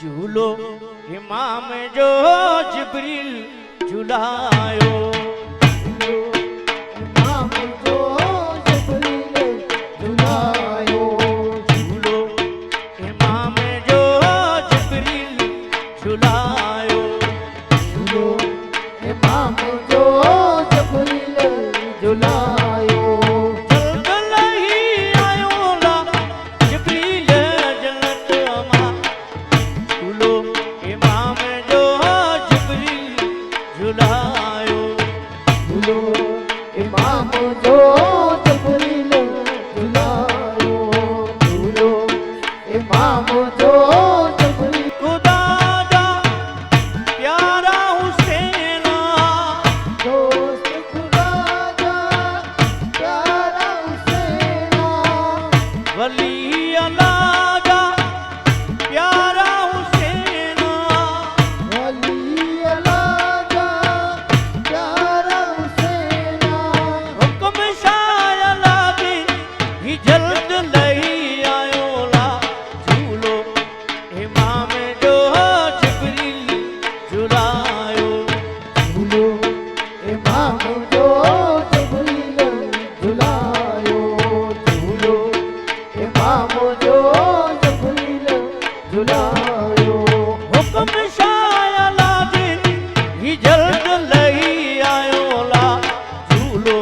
झूलो इमाम जो जिब्रील झुलायो। इमाम जो जिब्रील झुलायो। झूलो इमाम जो जिब्रील झुलायो। झूलो इमाम जो जिब्रील झुलायो। जल्द ही आयो ला जिब्रील जन्नत मां। झूलो इमाम जो जिब्रील झुलायो। झूलो इमाम जो जिब्रील झुलायो। झूलो इमाम जो जिब्रील खुदा दा प्यारा हुसैन दोस्त खुदा दा प्यारा हुसैन। वली अल्लाह दा प्यारा हुसैन। वली अल्लाह दा प्यारा हुसैन। हुक्म शाह अल्लाह दी ही जल्द लही आयो ला। झूलो इमाम जो जिब्रील झुलायो। झूलो इमाम जो जिब्रील झुलायो। झूलो इमाम जो जिब्रील झुलायो। हुक्म शाह अल्लाह दी ही जल्द लही आयो ला। झूलो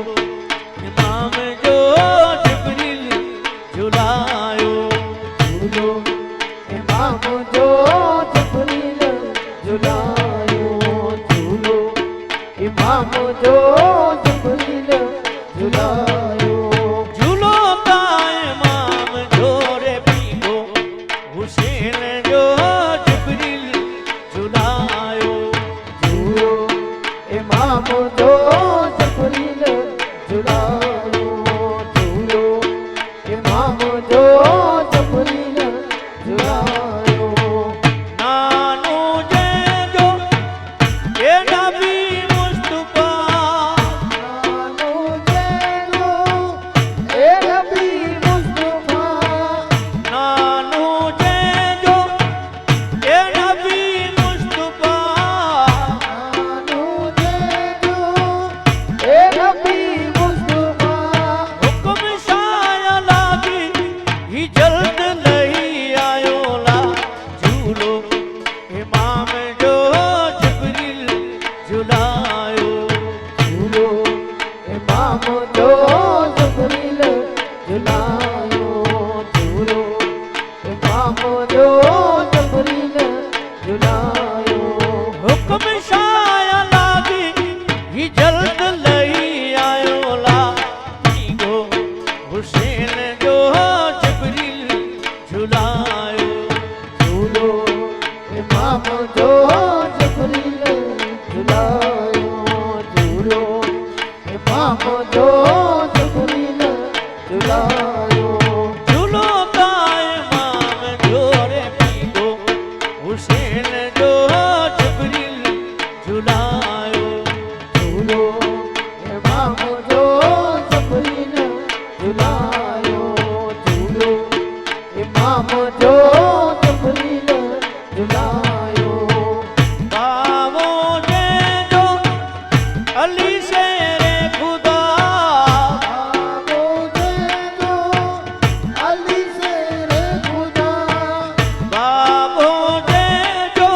इमाम जो जिब्रील झुलायो। झूलो इमाम जो जिब्रील झुलायो। झूलो इमाम जो जिब्रील झुलायो। झूलो ता इमाम जो रे पीगो हुसैन जो जिब्रील झुलायो। झूलो इमाम जो जिब्रील झुलायो। झूलो इमाम जो जिब्रील झुलायो। नानू जे जो ये नबी मुस्तफा। नानो जैनो ए नबी मुस्तफा। नानू जे जो ये नबी मुस्तफा। नानो जैनो ए नबी मुस्तफा। हुक्म शाह अल्लाह दी ही जल्द लही आयो ला। झूलो इमाम जो जिब्रील झुलायो। झूलो इमाम जो जिब्रील झुलायो। झूलो इमाम जो जिब्रील झुलायो। हुक्म शाह अल्लाह दी ही जल्द लही आयो ला। पीगो हुसैन जो जिब्रील झुलायो। झूलो इमाम जो जिब्रील झुलायो। झूलो इमाम जो जिब्रील झुलायो। झूलो ता इमाम जो रे पीगो हुसैन जो जिब्रील झुलायो। झूलो इमाम जो जिब्रील झुलायो। झूलो इमाम जो जिब्रील झुलायो। बावो जे जो अली शेरे खुदा। बाबो जैनो अली शेरे खुदा। बाबो जे जो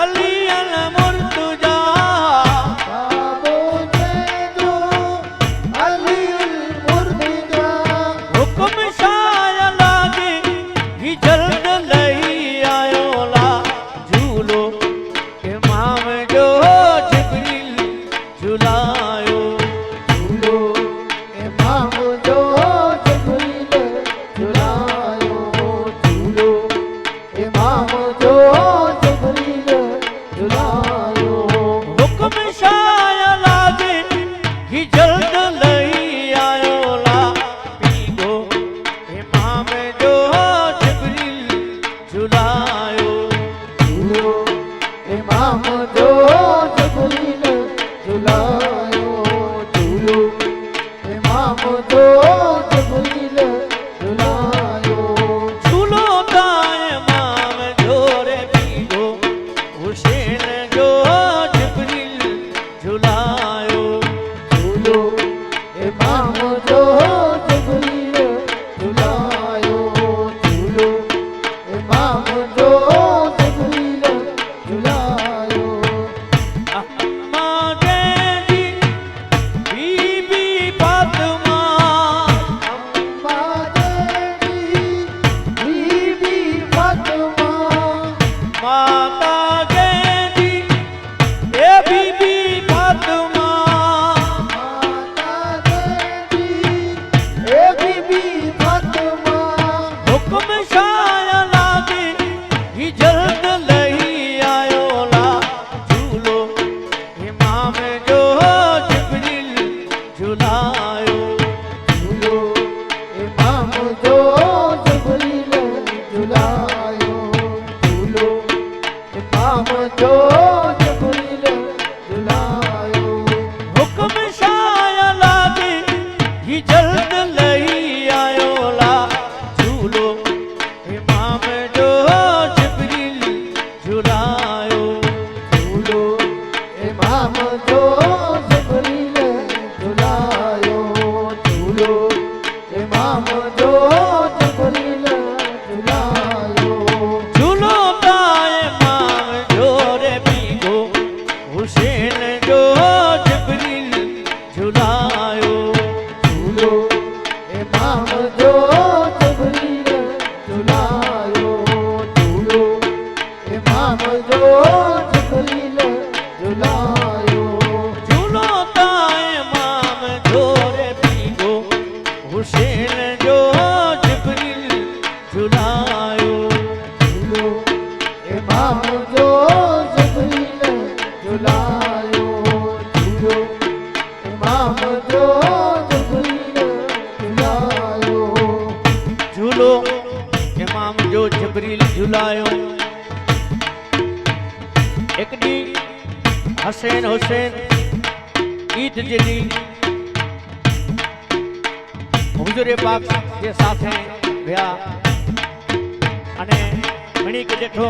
अली अल मुर्तजा। बाबो जैनो अली मुर्तजा। हुक्म शाह अल्लाह दी ही जल्द लही आयो ला। झूलो इमाम जो जिब्रील झुलायो। झूलो इमाम जो जिब्रील झुलायो। झूलो इमाम जो जिब्रील झुलायो। हुक्म शाह अल्लाह दी ही जल्द लही आयो ला। पीगो इमाम जो जिब्रील झुलायो। झूलो इमाम जो जिब्रील झुलायो। झूलो इमाम जो जिब्रील झुलायो। झूलो ता इमाम जो जबरील झुलायो एक डी हसैन हुसैन ईद जदी हुजूर पाक जे साथे भया अने मणी के देखो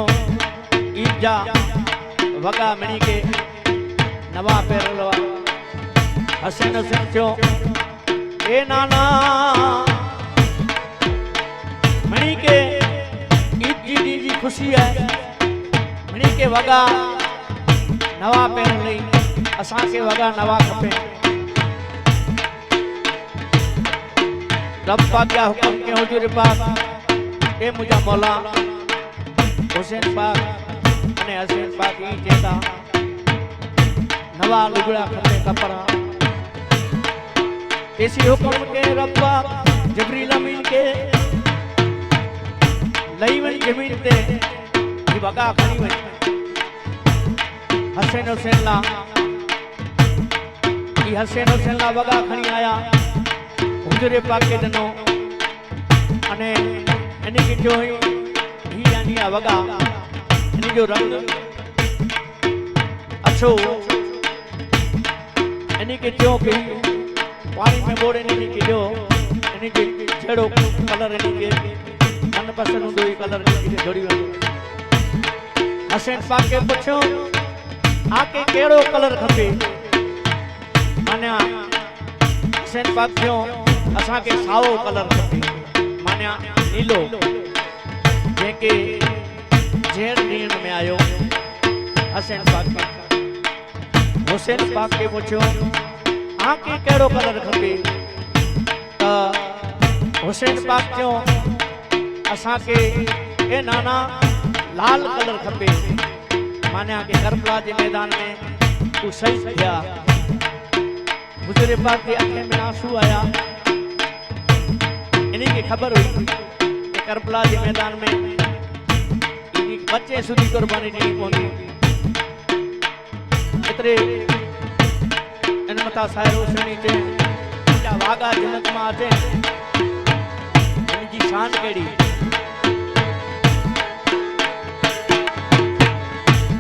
ईद जा वगा मणी के नवा पेरलो हसैन हुसैन चो ए नाना मणी के ईद जी खुशी है मणी के वगा नवा पेर लई असा के वगा नवा खपे रब पाक क्या हुक्म के हुजूर पाक ए मुजा मौला हुसैन पाक अने हसैन पाक ई जेता नवा लुगड़ा खपे कपड़ा ऐसी हुक्म के रब पाक जबरील अमीन के लई वन जमीन ते ई वगा खणी वन हसैन हुसैन ला ई हसैन हुसैन ला वगा खणी आया हुजूर पाक के दनो अने एनी की जो ही यानी आ वगा एनी जो रंग अच्छो एनी के जो के पानी में बोड़े एनी के जो एनी के छेड़ो कलर एनी के मन पसंद हुंदो ई कलर एनी के जोड़ी वे हसैन पाक के पूछो आके केड़ो कलर खपे माने हसैन पाक जो असा के साओ कलर खपे माने नीलो जेके जेर नींद में आयो हसैन पाक के हुसैन पाक के पूछो आके केड़ो कलर खपे त हुसैन पाक जो असा के ए नाना लाल कलर खपे माने आके करबला के मैदान में तू सही किया हुजूर पाक के आंखें में आंसू आया इन्हीं की खबर हुई कि करबला के मैदान में इन्हीं बच्चे सुधी कुर्बानी नहीं पहुंची इतरे इन मता साहिर हुसैनी चे जा वागा जन्नत में आते इनकी शान केड़ी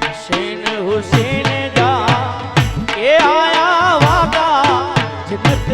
हसैन हुसैन जा के आया वागा जन्नत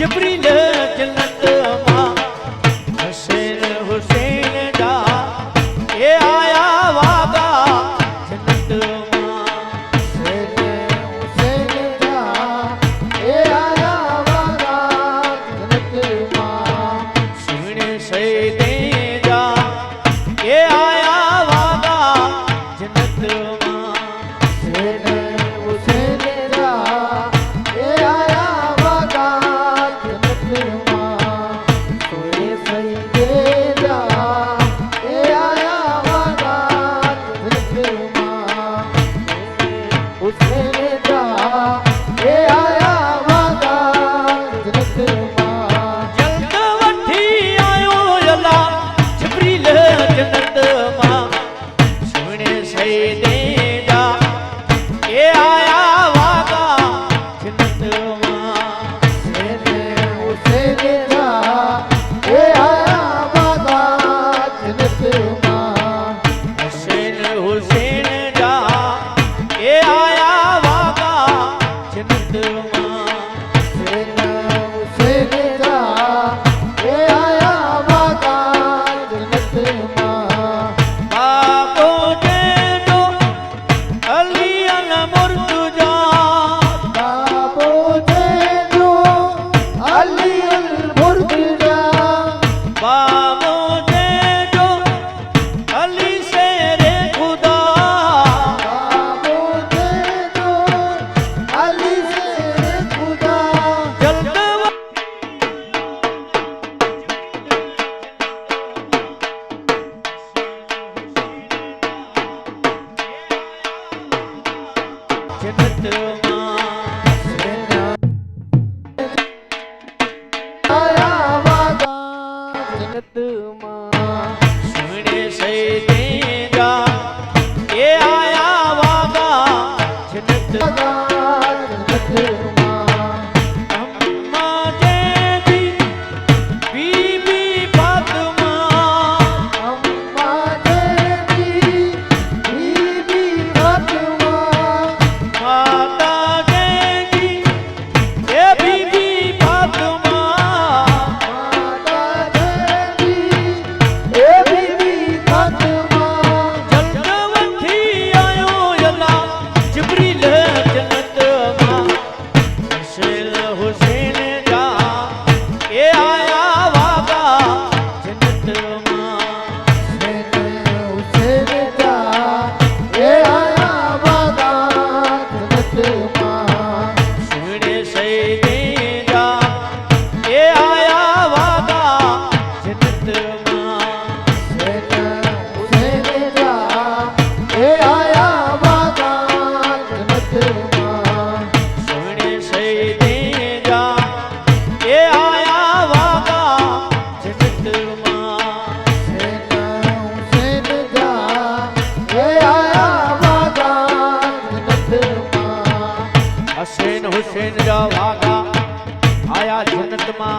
जिब्रील जन्नत मां हसन हुसैन जा ये आया वागा जन्नत मां हुसैन जा ये आया वागा जन्नत मां सुने सैदे जा ये आया वागा जन्नत मां हुसैन जा ये आया वागा जन्नत मां सोए सईदे जा ये आया वागा जन्नत मां हुसैन जा ये आया वागा जन्नत मां जल्द वठी आयो अला जिब्रील जन्नत मां सुने सैदे जा ये आया वागा जन्नत मां हुसैन जा ये आया वागा जन्नत मां हसन हुसैन जा ये आया वागा जन्नत मां हुसैन जा ये आया वागा जन्नत मां बाबो जे जो अली अल मुर्तजा बाबो जे जो अली अल मुर्तजा बाबो जे जो अली शेरे खुदा बाबो जे जो अली से खुदा जल्द जन्नत मां आया वागा जन्नत मां सुने सैदे जा ये आया वागा जन्नत जन्नत मां अम्मा जेदी बीबी फातिमा अम्मा देवी बीबी फातिमा माता जेदी ये बीबी फातिमा माता देवी ए बीबी फातिमा जल्द वठी आयो अला जिब्रील जन्नत मां हसन हुसैन जा ये आया वागा जन्नत मां हुसैन जा ये आया वागा जन्नत मां सुने सैदे जा ये आया वागा जन्नत मां हुसैन जा ये आया वागा जन्नत मां सुने सैदे जा ये आया वागा जन्नत मां हुसैन जा ये आया वागा जन्नत मां हसन हुसैन जा वागा आया जन्नत मां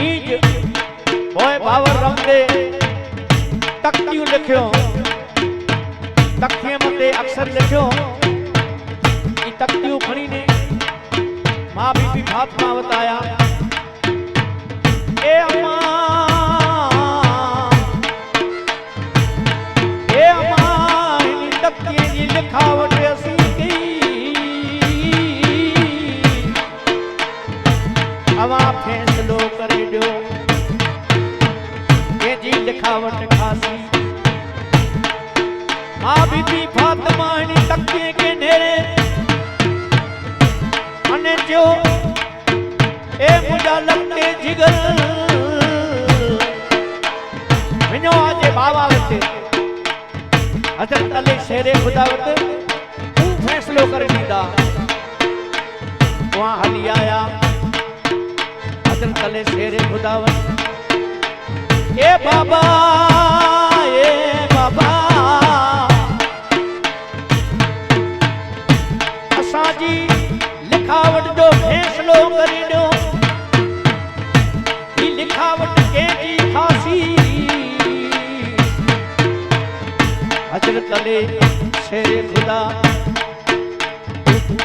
ईज ओए बावर रमदे तख्तियूं लिखियो तख्तीअ मथे अक्षर लिखियो ई तख्तियूं खणी ने मां बीबी फातिमा वटि आया ए अम्मा हिन तख्तीअ जी लिखावट असीं कई अवां फैसलो करे ॾियो कंहिंजी लिखावट खासी मां बीबी फातिमा हिन तख्तीअ खे नेरे अने चयो ए मुंहिंजा लटे जिगर वञो अॼु बाबा वटि हज़रत अली शेरे खुदा वटि हू फ़ैसिलो करे ॾींदा उहा हली आया हज़रत अली शेरे खुदा वटि ए बाबा असांजी लिखावट जो फ़ैसिलो करे ॾियो ही लिखावट कंहिंजी खासी हज़रत अली शेरे खुदा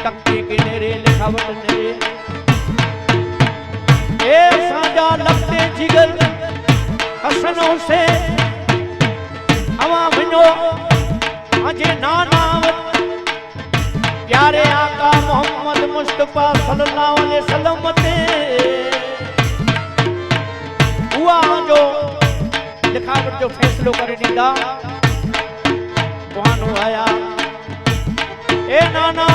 तख्ते के नेरे लिखावट नेरे जिगर हसन हुसैन अवा वञो अजे नानावत प्यारे आका मोहम्मद मुस्तफा सल्लल्लाहु अलैहि वसल्लम ते हुआ जो लिखावट जो फैसलो करे ॾींदा कोहानो आया ए नाना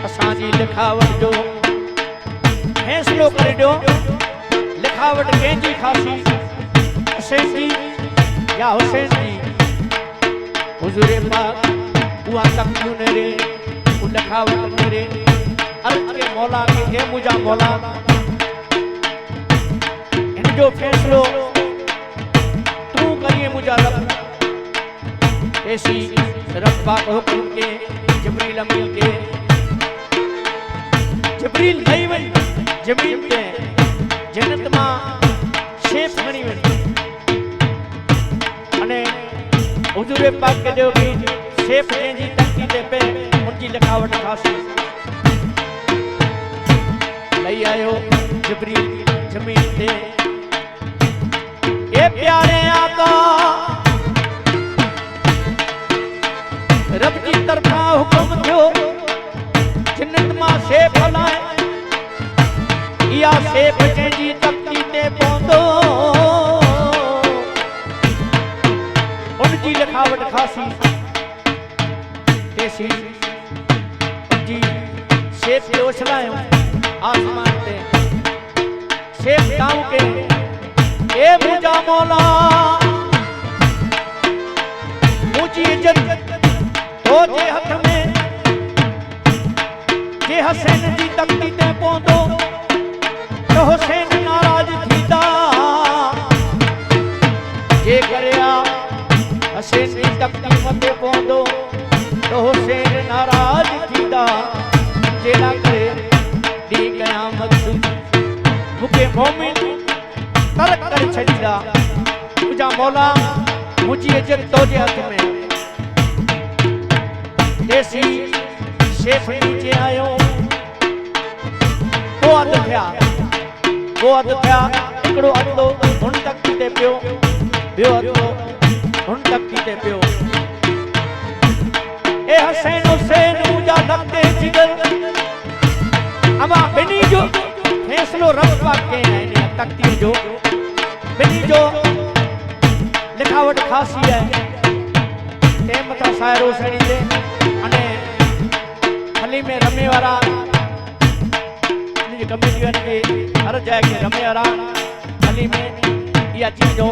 असांजी लिखावट जो फैसलो करे ॾियो लिखावट कंहिंजी खासी हुसैन जी या हुसैन जी हुजूर पाक उहा तख्तियूं नेरे उहा लिखावट नेरे अर्ज़ के मौला के हे मुंहिंजा मौला हिन जो फैसलो तूं करिए मुंहिंजा रब ऐसी रब पाक हुकुम के जिब्रील अमीन के जिब्रील नहीं वही जमीन ते जन्नत मां शेफ खणी वही अने हुजूर पाक के जो भी शेफ जी तख्ती ते पे उनकी लिखावट खासी लई आयो जिब्रील जमीन ते ये प्यारे आका रब की तरफा हुकुम थियो जन्नत मां शेफ हलाए या शेफ जी तख्ती ते पहुंदो उनकी लिखावट खासी तेसी जी शेफ के उछलायो आसमान ते शेफ गांव के ए मुंहिंजा मौला मुंहिंजी इज्जत तो जे हथ में जे हुसैन जी तख्ती ते पहुंदो तो हुसैन नाराज थींदा जे करिया हुसैन जी तख्ती मथे पहुंदो तो हुसैन नाराज थींदा जेड़ा करे दी क़यामत मूंखे मोमिन तरक करे छॾींदा मुंहिंजा मौला मुंहिंजी इज्जत तोजे हथ में देसी शेफ नीचे आयो वो अध थिया हिकिड़ो अधो हुन तख्ती ते पियो ॿियो अधो हुन तख्ती ते पियो ए हुसैन हुसैन मुंहिंजा लॻते जिगर अमा ॿिन्ही जो फैसलो रब पाक कयईं आहिनि तख्ती जो ॿिन्ही जो लिखावट खासी आहे तंहिं मथां साहिरो सड़ी ते अने हली में रमे वारा इनजी कमेटी वारनि खे हर जाइ खे रमे वारा हली में इहा चीज हो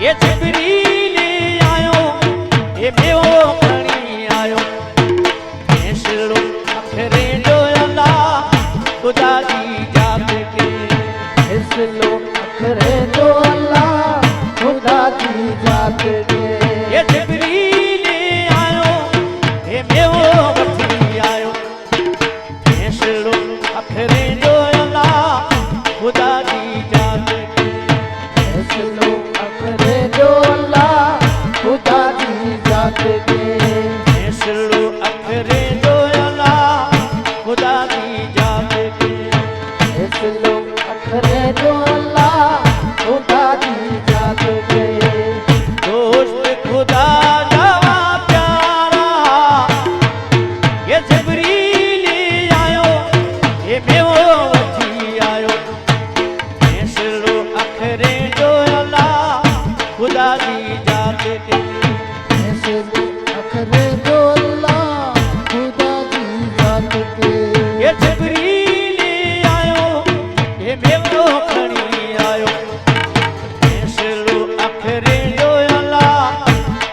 ये जिब्रील आयो ये मेवो खणी आयो फैसलो अखरे जो अल्लाह खुदा जी जात के फैसलो अखरे जो अल्लाह खुदा की जात के ये जिब्रील आयो ये मेवो वठी आयो फैसलो अखरे जो अल्लाह खुदा जी जात के फैसलो अखरे जो अल्लाह खुदा की जात के फैसलो अखरे जो अल्लाह खुदा जी जात के फैसलो अखरे जो अल्लाह खुदा की जात के दोस्त खुदा जावा प्यारा ये जिब्रील आयो ये मेवो वठी आयो फैसलो अखरे जो अल्लाह खुदा जी जात के फैसलो अखरे जो अल्लाह खुदा की जात के ये जिब्रील आयो ये मेवो खणी आयो फैसलो अखरे जो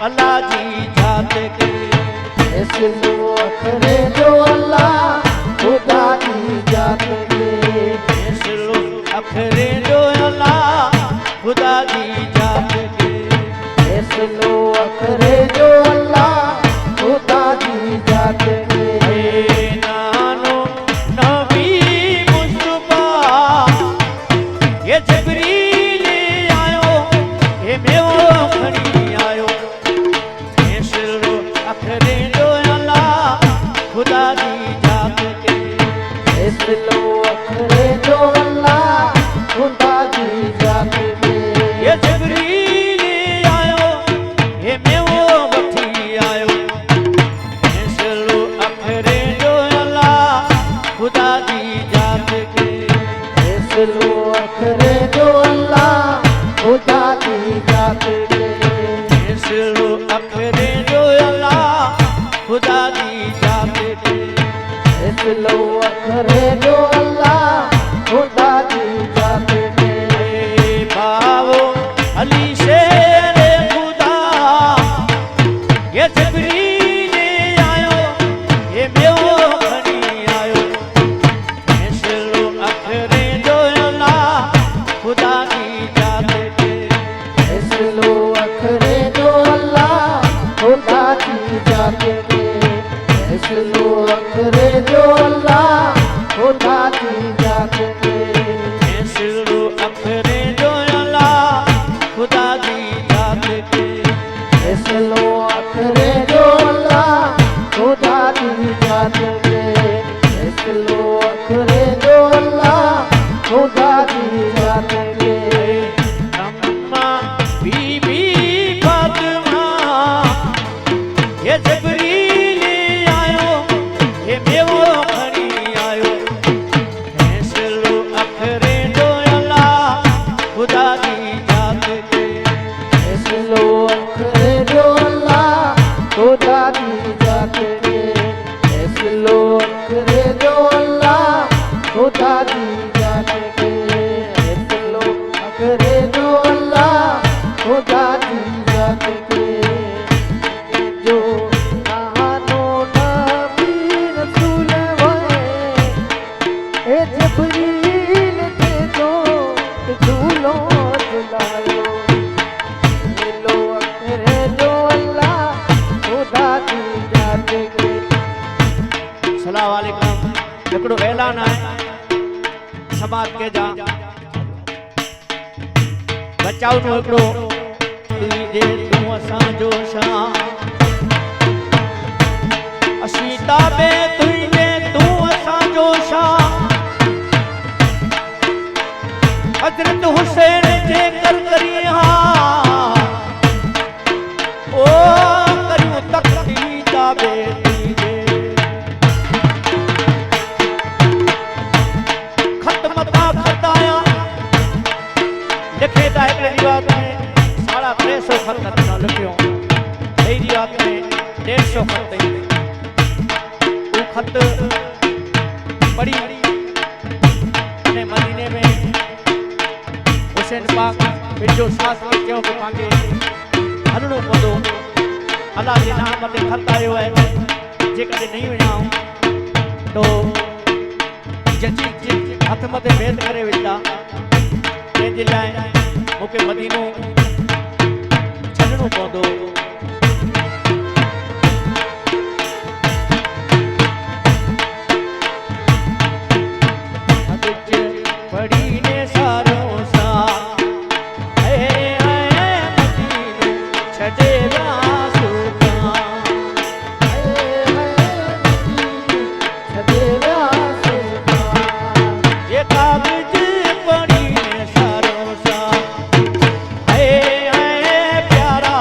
अल्लाह जी जात के फैसलो अखरे जो अल्लाह खुदा की जात के फैसलो अखरे जो अल्लाह खुदा जी जात के फैसलो अखरे जो अल्लाह खुदा की जात के हे नानो नबी मुस्तफा ये जिब्रील आयो એ મેવો ખણી આયો ફેસલો અખરે જો અલ્લાહ ખુદા દી જાત કે फैसलो अखरे जो अल्लाह खुदा दी जात के ये जिब्रील आयो ये मेवो वठी आयो फैसलो अखरे जो अल्लाह खुदा दी जात के फैसलो अखरे जो अल्लाह खुदा दी जात के फैसलो अखरे जो अल्लाह खुदा दी जात के फैसलो अखरे जो अल्लाह खुदा दी जात के बावो अली से रे खुदा ये जिब्रील आयो ये मेवो खणी आयो फैसलो अखरे जो अल्लाह खुदा दी जात के फैसलो अखरे जो अल्लाह खुदा दी जात के फैसलो अखरे जो अल्लाह खुदा दी जात के फैसलो अखरे जो अल्लाह खुदा दी जात के फैसलो अखरे जो अल्लाह खुदा दी जात के फैसलो अखरे जो अल्लाह खुदा दी जात के अम्मा बीबी फातिमा ये जिब्रील आयो ये मेवो खणी आयो फैसलो अखरे जो अल्लाह खुदा दी जात के फैसलो अखरे जो अल्लाह खुदा दी जात के फैसलो अखरे जो अल्लाह खुदा दी जात के फैसलो अखरे जो अल्लाह खुदा दी जात के जो कहानो नबी रसूल वए ए जिब्रील ते जो झूलो झुलायो मिलो अखरे जो अल्लाह खुदा दी जात के सलाम वालेकुम हिकिड़ो ऐलान आहे समाज के जा बचाव नो हिकिड़ो तुई जे तूं असांजो शां असीं ताबे तुई जे तूं असांजो शां हज़रत हुसैन जे कर करी हा ओ करियूं तकती ताबे तुई जे खत्म था खताया लिखे था हिकिड़े रिवाज में 350 खत न लिखियो ॿई रिवाज में 150 खत वो खत पढ़ी अने मदीने में हुसैन पाक बिजो शास्त्री चयो कि पंहिंजे हलणो पवंदो अलाह जे नाम ते खत आयो आहे जेकॾहिं नहीं वञाऊं तो जजी हथ मथे भेद करे विझंदा तंहिंजे लाइ मूंखे मदीनो छॾणो पवंदो पढ़ी ने सारो सा मदीनो छॾे वियासु छॾे वियासि ये कागज पढ़ी ने सारो सा प्यारा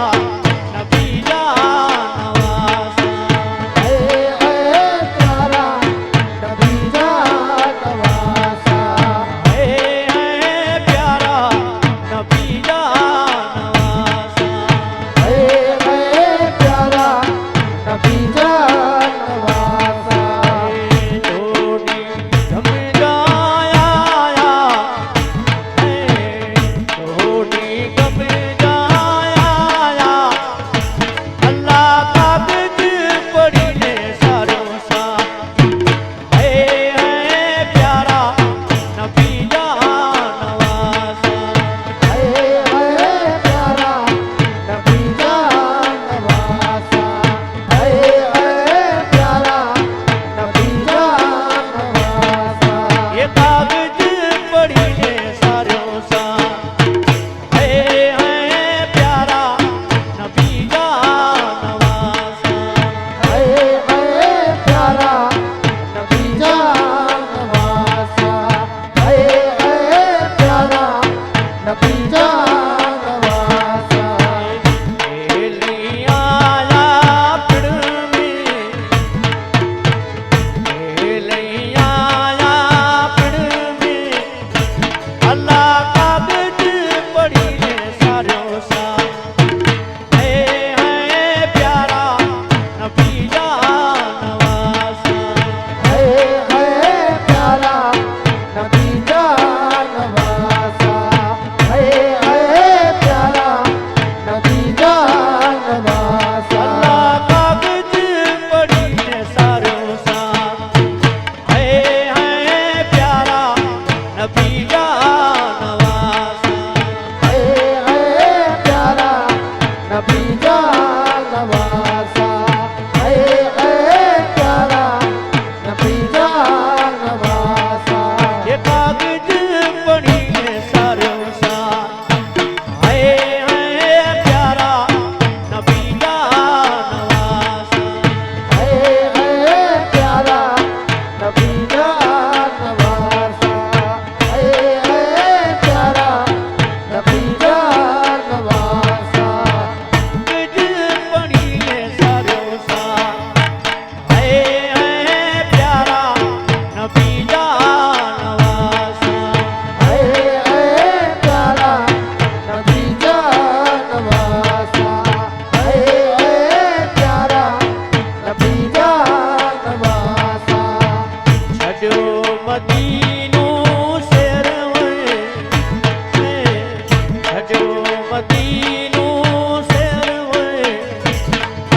મદીનું શેર હોય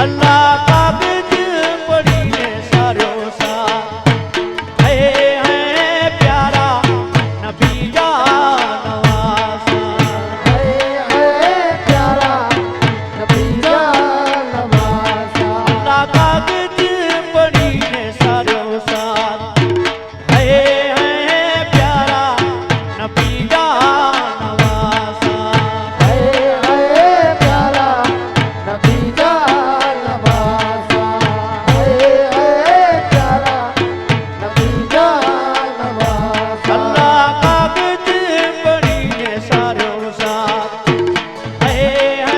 અલ્લાહ કાગજ પડીને સાર્યો સા હે હે પ્યારા નબી જાનવાસા હે હે પ્યારા નબી જાનવાસા અલ્લાહ કાગજ પડીને સાર્યો સા હે હે પ્યારા નબી જાનવાસા હે હે પ્યારા નબી જાનવાસા હે હે પ્યારા નબી જાનવાસા અલ્લાહ કાગજ પડીને સાર્યો સા હે હે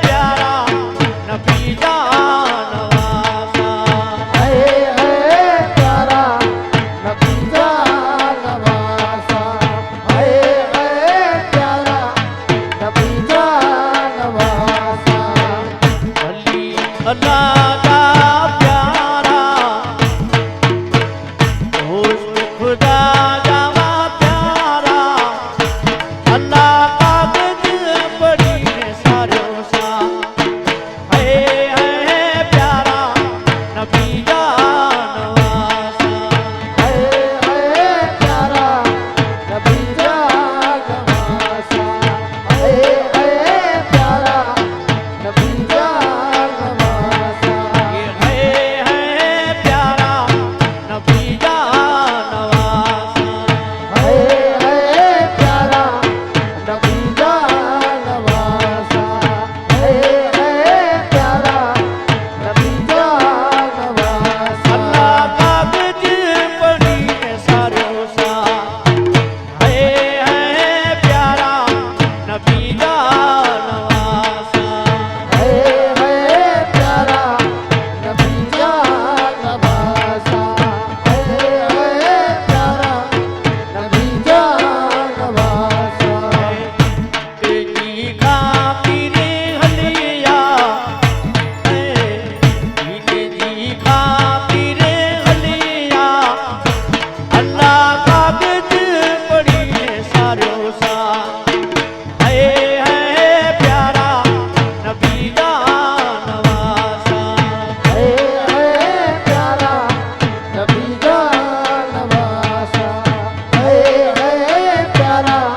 પ્યારા નબી જાનવાસા હે હે પ્યારા નબી જાનવાસા હે હે પ્યારા નબી જાનવાસા અલી અલ્લાહ કા પ્યારા હુસ્ન ખુદા જાવા પ્યારા અલ્લાહ કાગજ પડીને સાર્યો સા હે હે પ્યારા નબી જાનવાસા હે હે પ્યારા નબી જાનવાસા હે હે પ્યારા નબી જાનવાસા હે હે પ્યારા નબી જાનવાસા હે હે પ્યારા નબી જાનવાસા હે હે પ્યારા નબી જાનવાસા અલ્લાહ કાગજ પડીને સાર્યો સા હે હે પ્યારા નબી જાનવાસા હે હે પ્યારા નબી જાનવાસા હે હે પ્યારા નબી જાનવાસા તેજી ખાતીર હલિયા તેજી ખાતીર હલિયા અલ્લાહ કાગજ પડીને સાર્યો સા હે હે પ્યારા નબી જાનવાસા હે હે પ્યારા નબી જાનવાસા હે હે પ્યારા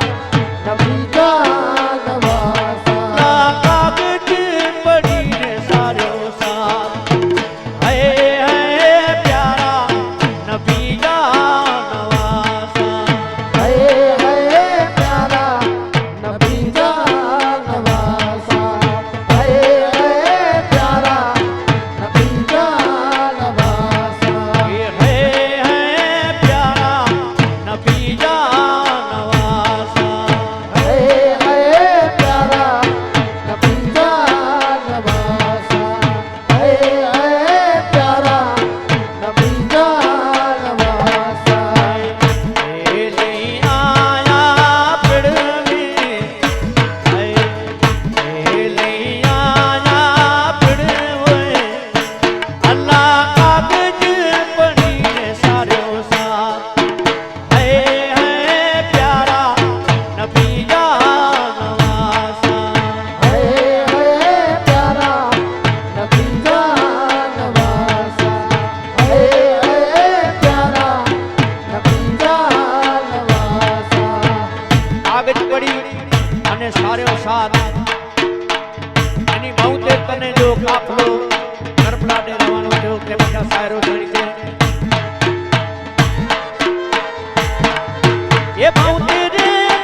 નબી જાનવાસા અલ્લાહ કાગજ પડીને સાર્યો સા હે હે પ્યારા નબી જાનવાસા હે હે પ્યારા નબી જાનવાસા હે હે પ્યારા નબી જાનવાસા હે હે પ્યારા નબી જાનવાસા હે હે પ્યારા નબી જાનવાસા હે હે પ્યારા નબી જાનવાસા હે લઈ આયા પીડવે હે લઈ આયા પીડવે અલ્લાહ કાગજ પડીને સાર્યો સા હે હે પ્યારા નબી જાનવાસા હે હે પ્યારા નબી જાનવાસા હે હે પ્યારા નબી જાનવાસા કાગજ પડી અને સાર્યો સાથ એની બહુતેર તને જો કાફલો કરબલા ડેરાવાનો થયો તે બધા શાયરો ધણી છે એ બહુતેર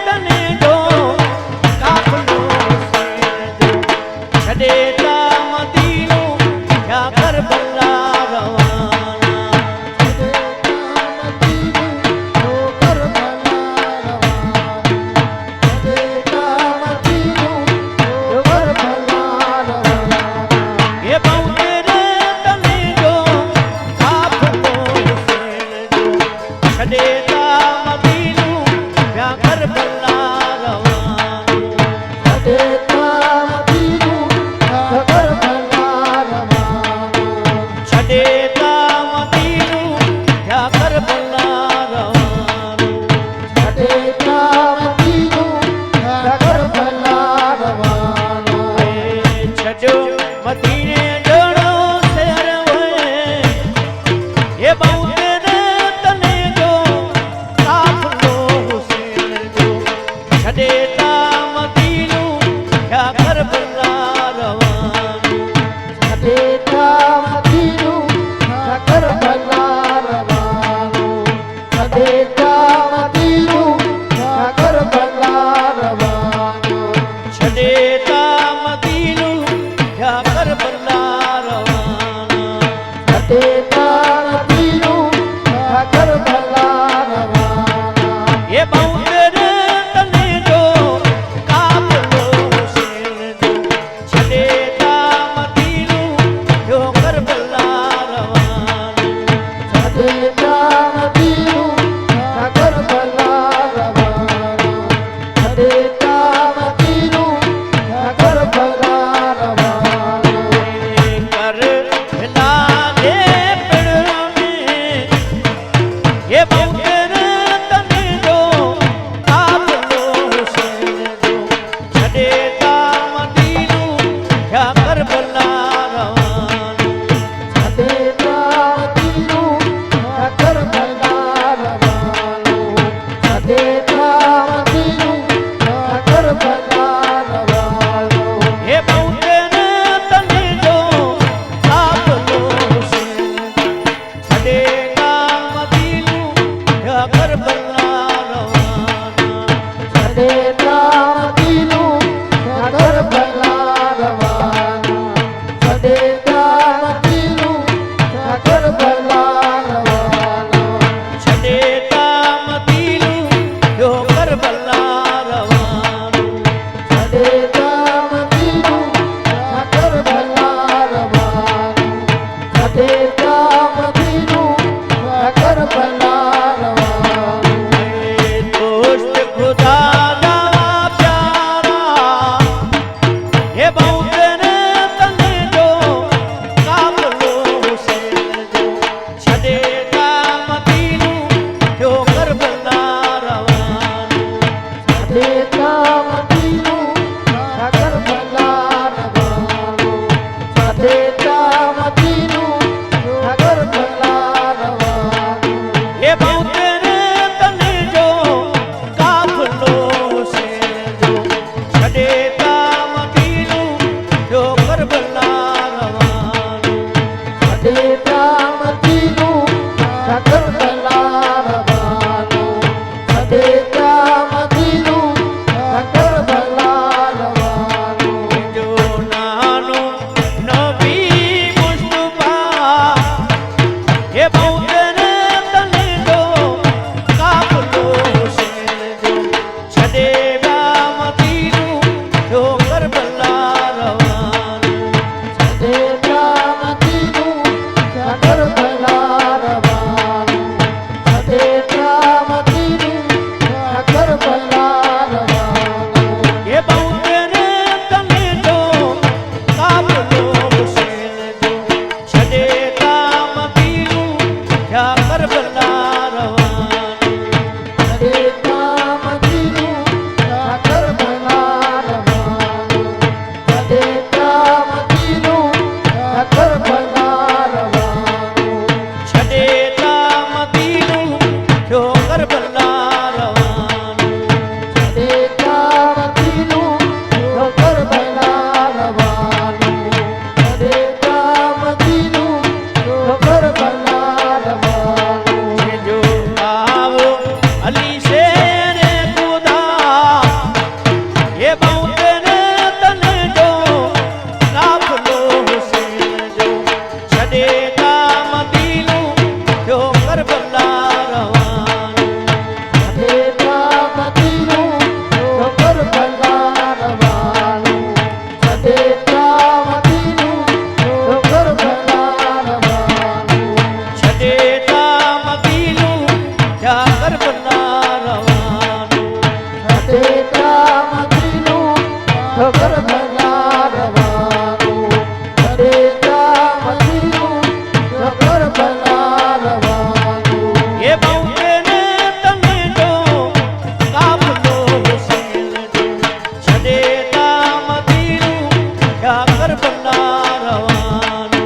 તને જો કાફલો છડેતા મદીનું યા કરબલા રવાના એ બહુતેર તને જો કાફલો છડેતા મદીનું યા છડે કામધીનું ઠાકર ભલા રવાનું છડે કામધીનું ઠાકર ભલા રવાનું दोस्त खुदा दा प्यारा हे बहुत ने तने जो काबलो से जो छदे कामतीनु जो करबला रवानु છડે કામધીનું ઠાકર ભલા રવાનું છડે કામધીનું ઠાકર ભલા રવાનું हे बहुत ने तने जो काबलो से जो छदे कामतीनु जो करबला रवानु છડે કામધીનું ઠાકર ભલા રવાનું છડે કામધીનું ઠાકર ભલા રવાનું जो नानो नबी मुस्तफा हे बहुत ने तने जो काबलो से जो छदे मतीनु जो करबला रवानु છડે કામધીનું ઠાકર ભલા રવાનું છડે કામધીનું ઠાકર ભલા રવાનું ये बहुत ने तने जो काबलो से जो छदे मतीनु क्या करबला रवानु છડે કામધીનું ઠાકર ભલા રવાનું છડે કામધીનું ઠાકર ભલા રવાનું छदे मतीनु जो करबला रवानु છડે કામધીનું ઠાકર ભલા રવાનું છડે કામધીનું ઠાકર ભલા રવાનું ये जो आओ अली शेर खुदा ये बहुत ने तने जो काफलो से जो छदे मतीनु जो करबला रवानु છડે કામધીનું ઠાકર ભલા રવાનું છડે કામધીનું ઠાકર ભલા રવાનું छदे मतीनु क्या करबला रवानु છડે કામધીનું ઠાકર ભલા રવાનું છડે કામધીનું ઠાકર ભલા રવાનું ये बहुत ने तने जो काबलो से जो छदे मतीनु क्या करबला रवानु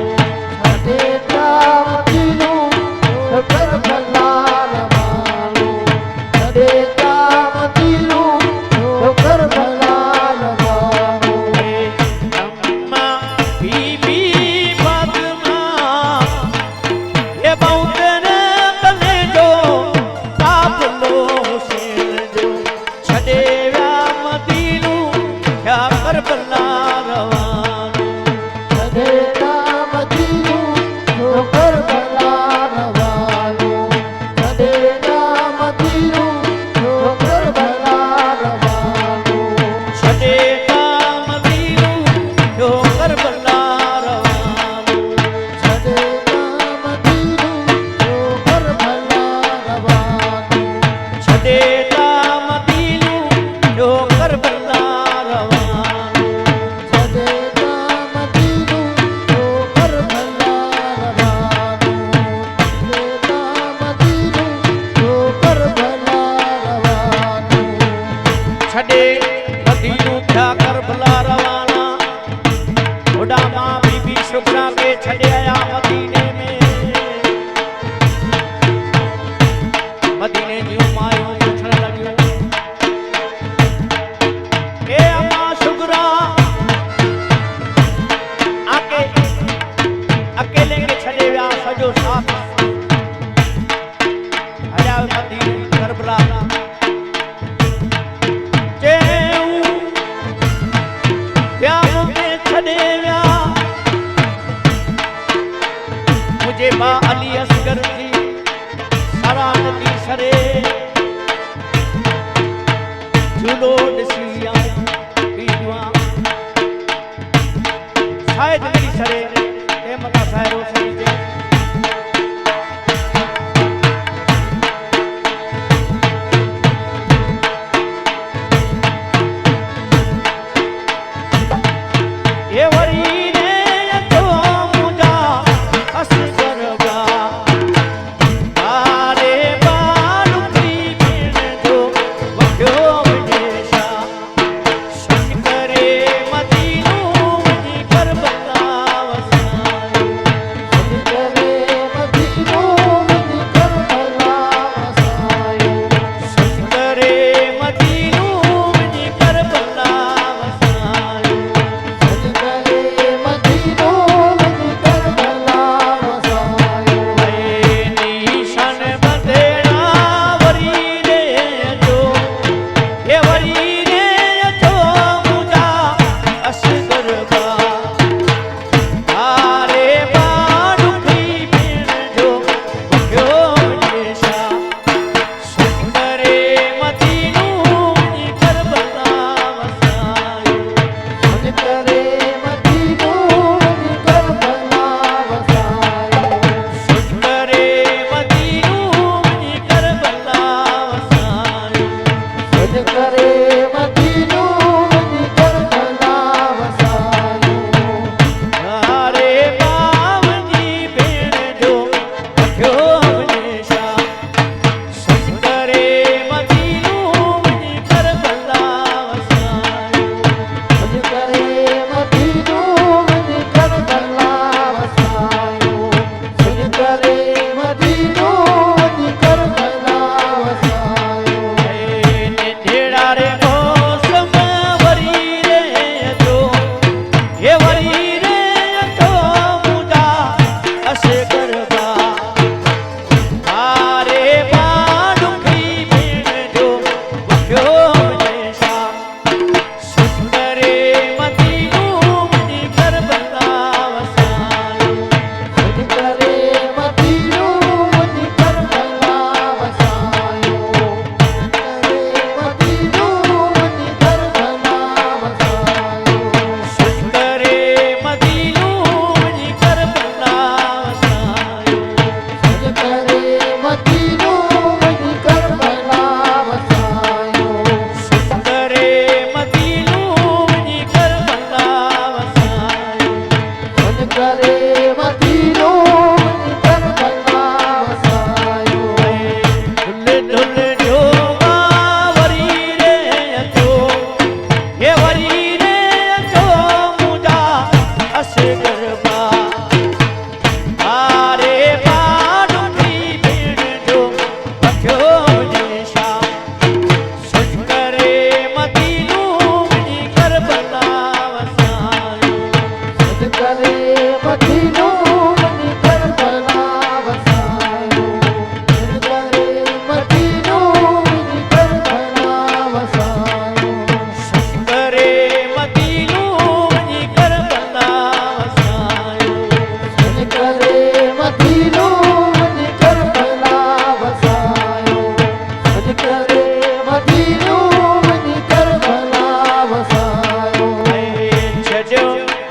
છડે કામધીનું ઠાકર ભલા રવાનું છડે કામધીનું ઠાકર ભલા રવાનું अम्मा बीबी पद्मा ये बहुत ने तने जो काबलो से जो छदे मतीनु क्या करबला रवानु છડે કામધીનું ઠાકર ભલા રવાનું છડે કામધીનું ઠાકર ભલા રવાનું छदे मतीनु जो करबला रवानु છડે કામધીનું ઠાકર ભલા રવાનું छदे मतीनु जो करबला रवानु છડે કામધીનું ઠાકર ભલા રવાનું છડે કામધીનું ઠાકર ભલા રવાનું छदे मतीनु क्या करबला रवाना उडामा बीबी शुक्रा के छदे आया मदीने में मदीने जी मायो पूछने लगियो ए अम्मा शुक्रा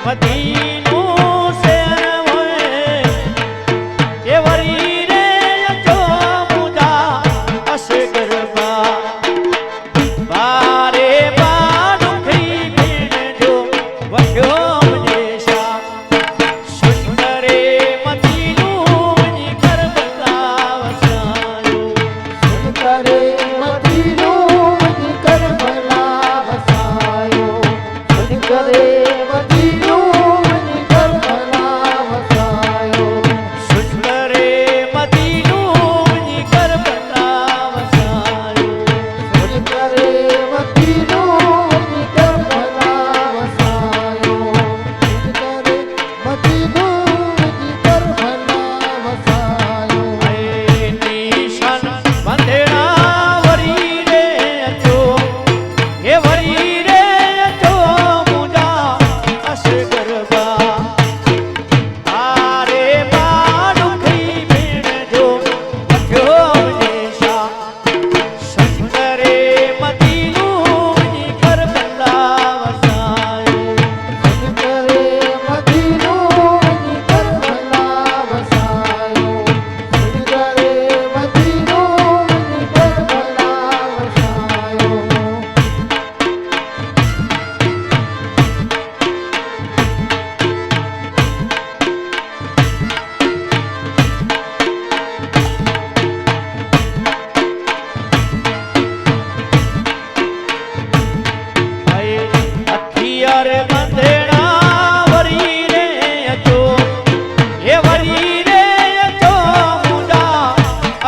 મદીનું શેર હોય એ વરી રે જો મુજા અસે ગરબા બારે બાનું ખઈ ભીણ જો વગ્યો મજેશા સુંદરે મદીનું ની કરબલા વસાયો કરે મદીનો ની કરબલા વસાયો કરે મદીનો ની કરબલા વસાયો સુંદરે મદીનું ની કરબલા વસાયો કરે મદીનો ની કરબલા વસાયો કરે મદીનો ની કરબલા વસાયો એ નિશાન બંધેડા વરી રે જો એ વરી રે જો મુજા અસે ગરબા આરે બાનું ખઈ ભીણ જો વગ્યો મજેશા સુંદરે મદીનું ની કરબલા વસાયો કરે મદીનો ની કરબલા વસાયો કરે મદીનો ની કરબલા વસાયો હથિયાર બંધેડા વરી રે જો એ વરી રે જો મુજા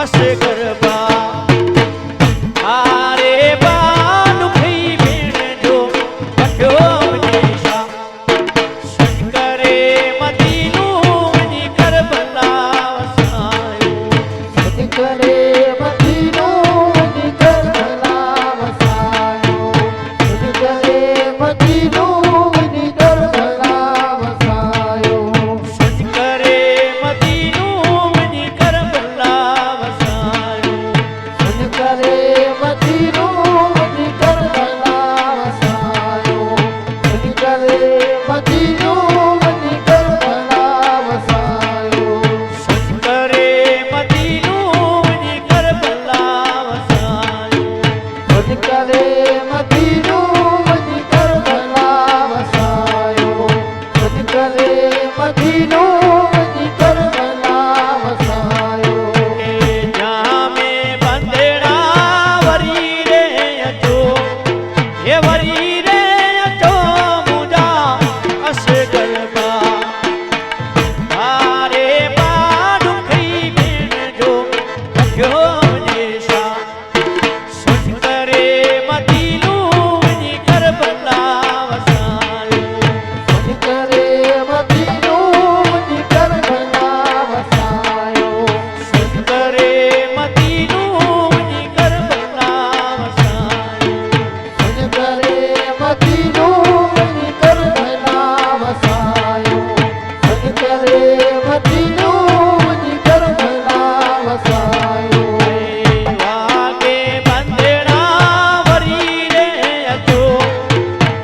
અસે ગરબા આરે બાનું ખઈ ભીણ જો વગ્યો મજેશા સુંદરે મદીનું ની કરબલા વસાયો કરે મદીનો ની કરબલા વસાયો કરે મદીનો ની કરબલા વસાયો સુંદરે મદીનું ની કરબલા વસાયો કરે મદીનો ની કરબલા વસાયો કરે મદીનો ની કરબલા વસાયો સુંદરે મદીનું ની કરબલા વસાયો કરે મદીનો ની કરબલા વસાયો કરે મદીનો ની કરબલા વસાયો એ જામે બંધેડા વરી રે જો એ વરી રે જો મુજા અસે ગરબા આરે બાનું ખઈ ભીણ જો વગ્યો મજેશા સુંદરે મદીનું ની કરબલા વસાયો કરે મદીનો ની કરબલા વસાયો સુંદરે મદીનું ની કરબલા વસાયો કરે મદીનો ની કરબલા વસાયો કરે મદીનો ની કરબલા વસાયો વાગે બંધેડા વરી રે જો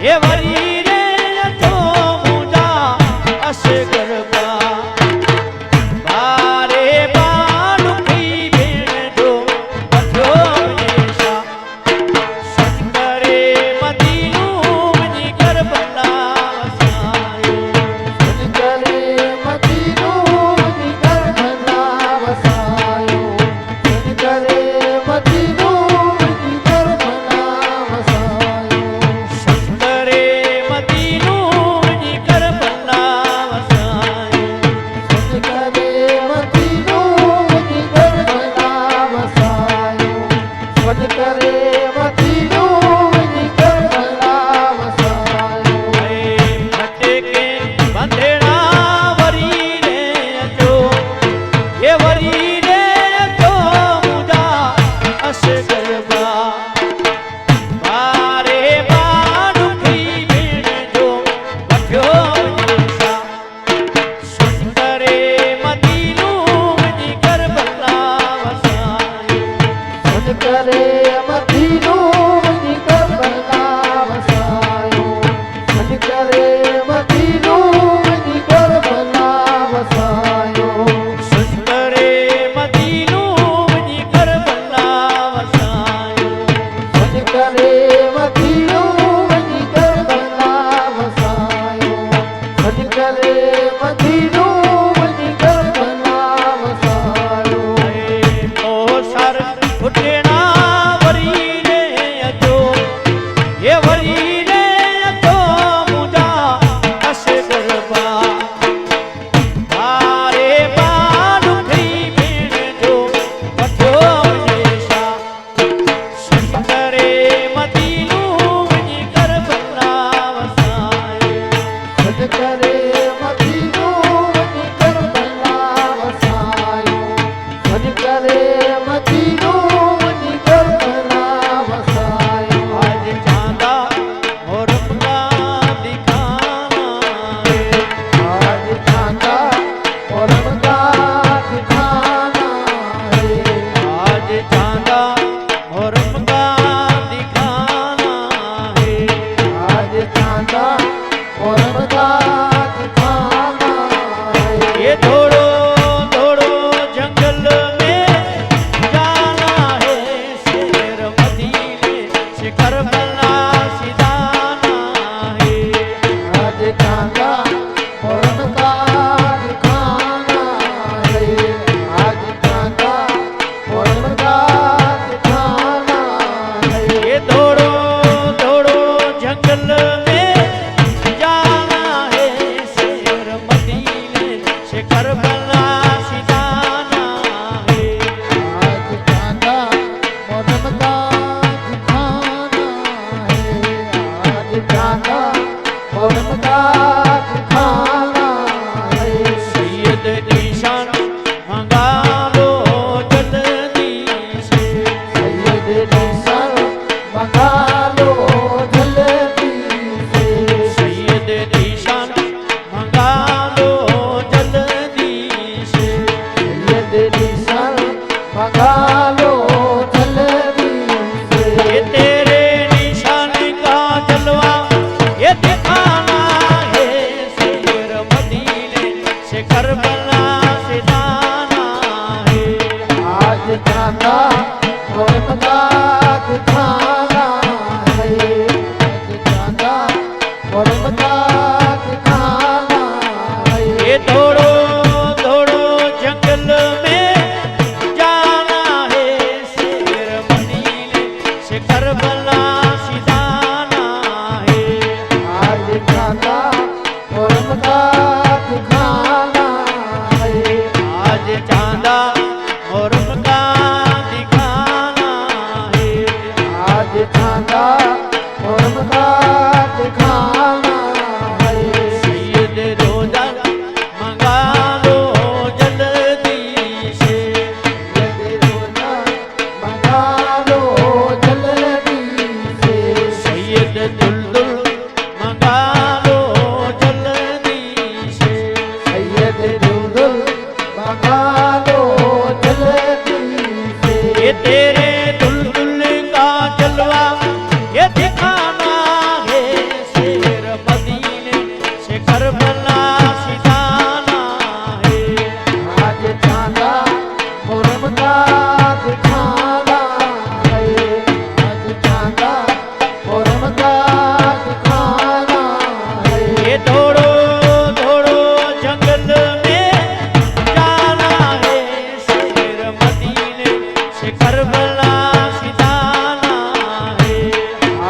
એ વરી રે જો મુજા અસે ગરબા બારે બાનું ખઈ ભીણ જો વગ્યો મજેશા સુંદરે મદીનું ની કરબલા વસાયો કરે મદીનો ની કરબલા વસાયો કરે મદીનો ની કરબલા વસાયો સુંદરે मुर्म का दिखाना है। ये दौड़ो दौड़ो जंगल में जाना है, शेर मदीने से करबला सिधाना है। आज चांदा मुर्म का दिखाना है। आज चांदा मुर्म का दिखाना है। आज चांदा मुर्म का दिखाना है। सैयद रोजा मंगा लो जल्दी से। यदि रोजा मंगा लो जल्दी से। सैयद दुल्दुल मंगा लो जल्दी से। सैयद दुल्दुल मंगा लो जल्दी से। ये तेरे दुल्दुल का जलवा ये दिखाना है, शेर मदीने से करबला सिधाना है। आज चांदा मुर्म का दिखाना है। आज चांदा मुर्म का दिखाना है। ये दौड़ो दौड़ो जंगल में जाना है, शेर मदीने से करबला सिधाना है।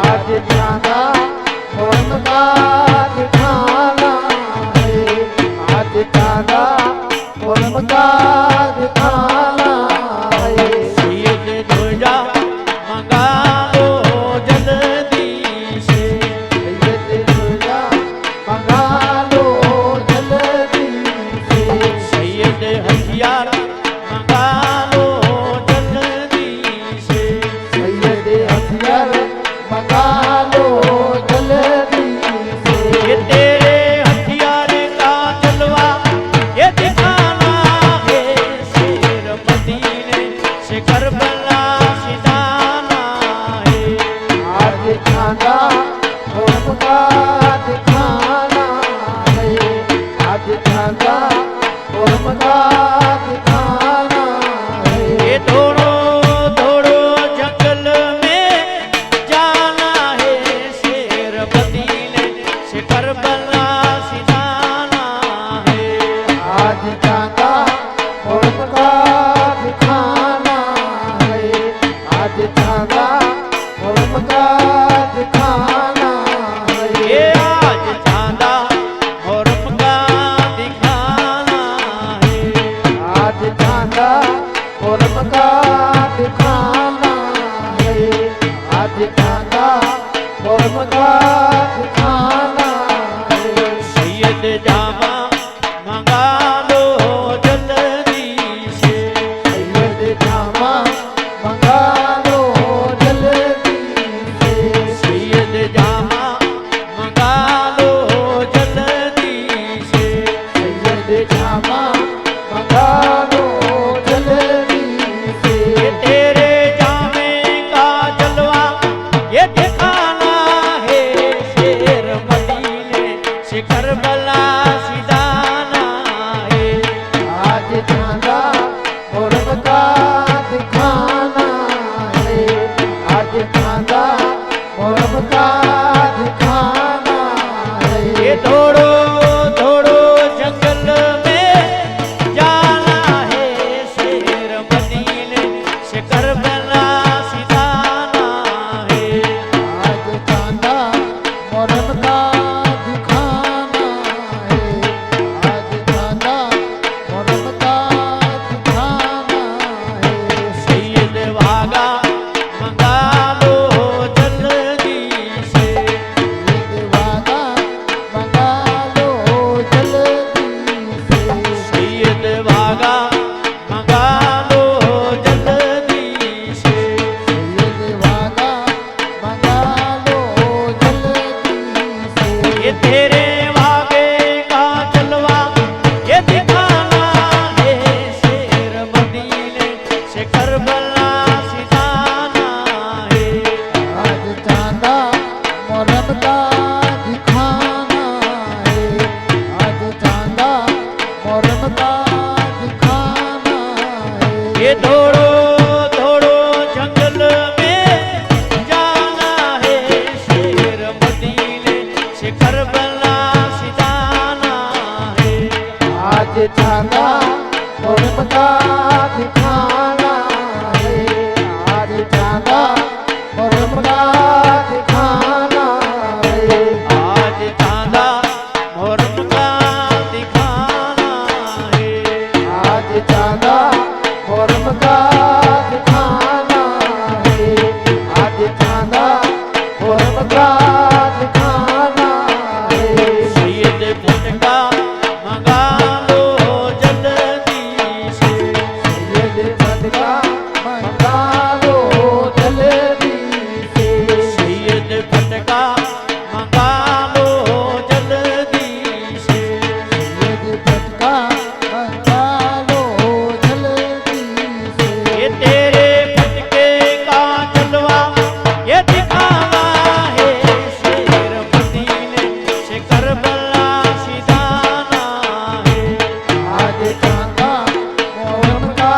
आज चांदा मुर्म का दिखाना है। आज चांदा मुर्म का दिखाना है। सैयद रोजा मंगा लो जल्दी से। सैयद रोजा मंगा लो जल्दी से। सैयद हथियार मंगा लो जल्दी से। सैयद हथियार मंगा लो जल्दी से। ये तेरे हथियार का जलवा ये दिखाना है, शेर मदीने से करबला सिधाना है। आज चांदा मुर्म का दिखाना है। आज चांदा मुर्म का दिखाना है। ये दौड़ो दौड़ो जंगल में जाना है, शेर मदीने से करबला सिधाना है। आज चांदा मुर्म का दिखाना है। आज चांदा मुर्म का दिखाना है। ये आज चांदा मुर्म का दिखाना है। आज चांदा मुर्म का दिखाना है। आज चांदा मुर्म का दिखाना है। सैयद जामा मंगा लो जल्दी से। सैयद जामा मंगा लो जल्दी से। सैयद जामा मंगा लो जल्दी से। सैयद जामा मंगा लो जल्दी से। ये तेरे जामे का जलवा ये दिखाना है, शेर मदीने से करबला सिधाना है। आज चांदा मुर्म का दिखाना है। आज चांदा मुर्म का दिखाना है। ये दौड़ो दौड़ो जंगल में जाना है, शेर मदीने से करबला सिधाना है। आज चांदा मुर्म का दिखाना है। आज चांदा मुर्म का दिखाना है। सैयद वागा मंगा लो जल्दी से। सैयद वागा मंगा लो जल्दी से। सैयद वागा मंगा लो जल्दी से। सैयद वागा मंगा लो जल्दी से। ये तेरे वागे का जलवा ये दिखाना है, शेर मदीने से करबला सिधाना है। आज चांदा मुर्म का दिखाना है। आज चांदा मुर्म का दिखाना है। ये दौड़ो दौड़ो जंगल में जाना है, शेर मदीने से करबला सिजाना है। आज चांदा मुर्म का दिखाना है। आज चांदा मुर्म का दिखाना है। आज चांदा मुहर्रम का दिखाना है। आज चांदा मुर्म का दिखाना है। आज चांदा मुर्म का दिखाना है। सैयद फटका मंगा लो जल्दी से। सैयद फटका मंगा लो जल्दी से। सैयद फटका मंगा लो जल्दी से। सैयद फटका मंगा लो जल्दी से। ये तेरे फटके का जलवा ये दिखावा है। शेर मदीने से करबला सिजाना है। आज चांदा मुहर्रम का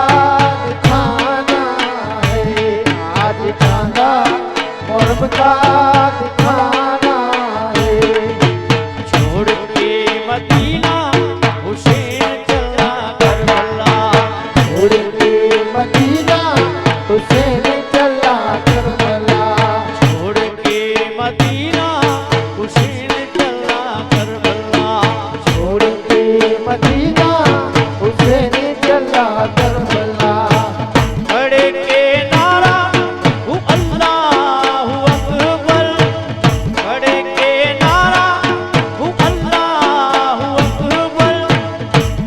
दिखाना है। आज चांदा मुहर्रम का दिखाना है। छोड़ के मदीना हुसैन चला करबला। छोड़ के मदीना हुसैन चला करबला। छोड़ के मदीना हुसैन चला करबला। छोड़ के मदीना हुसैन चला करबला। खड़े के नारा हु अल्लाहु अकबर। खड़े के नारा हु अल्लाहु अकबर।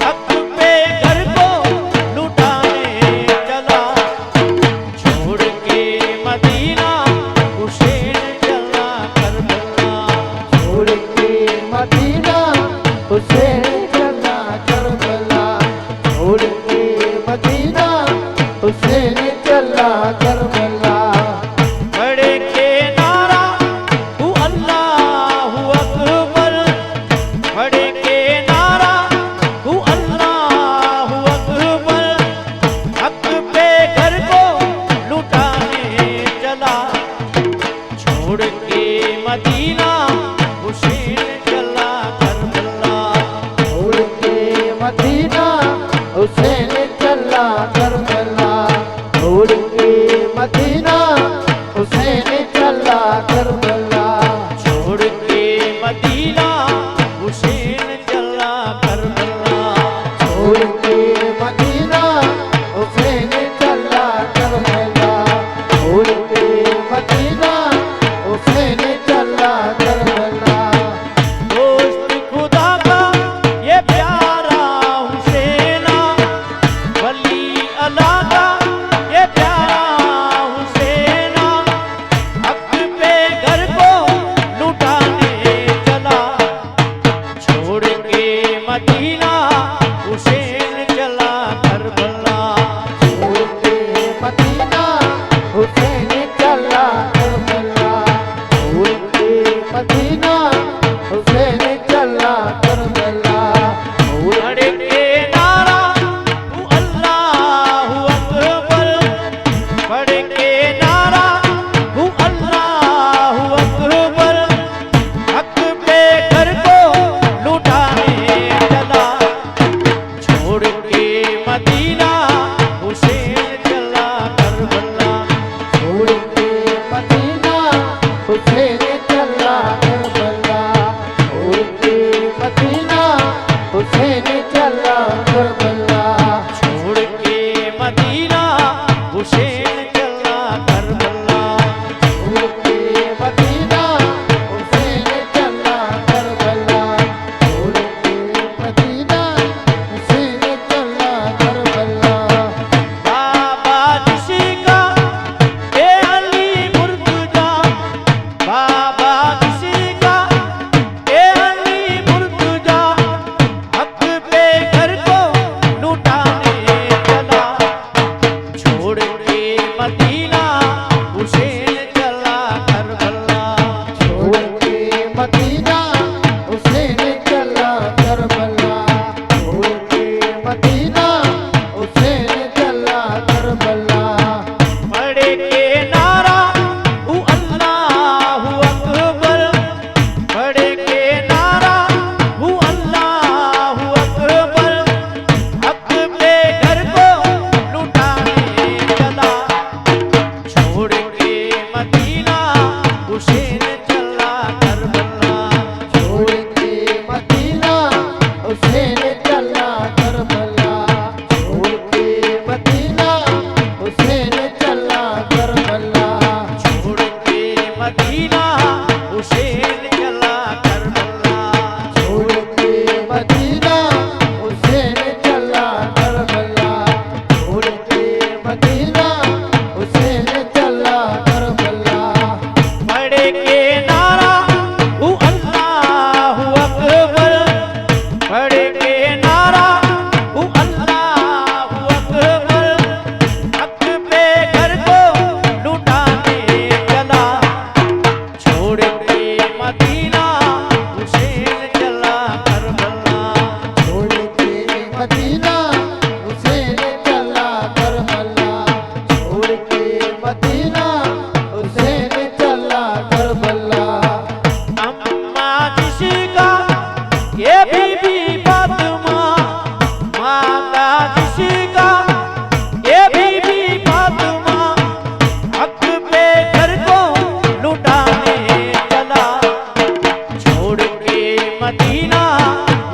हक पे घर को लुटाने चला। छोड़ के मदीना हुसैन चला करबला। छोड़ के मदीना हुसैन चला करबला। छोड़ के मदीना हुसैन चला करबला। खड़े के नारा हु अल्लाहु अकबर। खड़े के नारा हु अल्लाहु अकबर। हक पे घर को लुटाने चला। छोड़ के मदीना हुसैन चला करबला।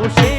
हुसैन